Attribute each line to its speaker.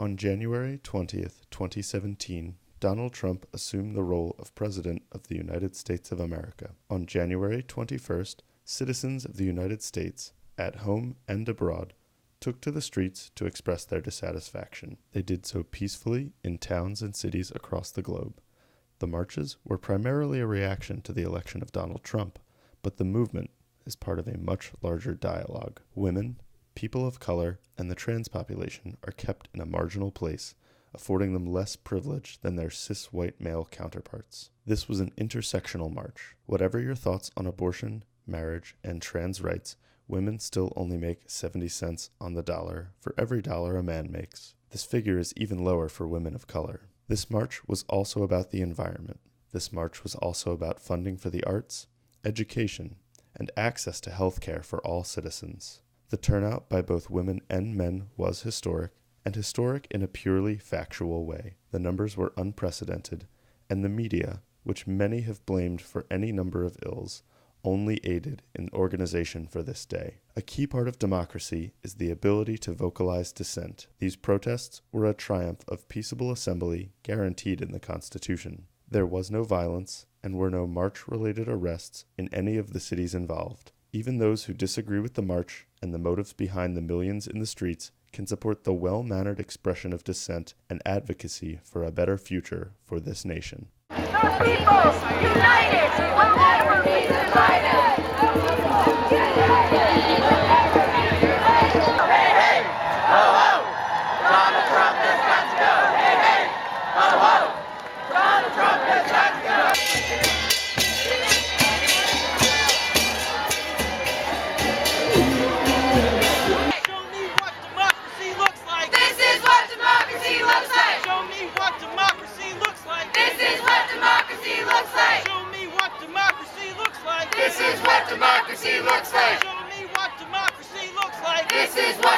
Speaker 1: On January 20th, 2017, Donald Trump assumed the role of President of the United States of America. On January 21st, citizens of the United States, at home and abroad, took to the streets to express their dissatisfaction. They did so peacefully in towns and cities across the globe. The marches were primarily a reaction to the election of Donald Trump, but the movement is part of a much larger dialogue. Women, people of color, and the trans population are kept in a marginal place, affording them less privilege than their cis-white male counterparts. This was an intersectional march. Whatever your thoughts on abortion, marriage, and trans rights, women still only make 70 cents on the dollar for every dollar a man makes. This figure is even lower for women of color. This march was also about the environment. This march was also about funding for the arts, education, and access to health care for all citizens. The turnout by both women and men was historic, and historic in a purely factual way. The numbers were unprecedented, and the media, which many have blamed for any number of ills, only aided in organization for this day. A key part of democracy is the ability to vocalize dissent. These protests were a triumph of peaceable assembly guaranteed in the Constitution. There was no violence, and were no march-related arrests in any of the cities involved. Even those who disagree with the march and the motives behind the millions in the streets can support the well-mannered expression of dissent and advocacy for a better future for this nation.
Speaker 2: The people united will never be divided. Hey, hey, ho, ho, Donald Trump has got to go. Hey, hey, ho, ho, Donald Trump has got to go.
Speaker 3: Show me what democracy looks like.
Speaker 2: This is what democracy looks like.
Speaker 3: Show me what democracy looks like.
Speaker 2: This is what democracy looks like.
Speaker 3: Show me what democracy looks like.
Speaker 2: This is what democracy looks like.
Speaker 3: Show me what democracy looks like.
Speaker 2: This is what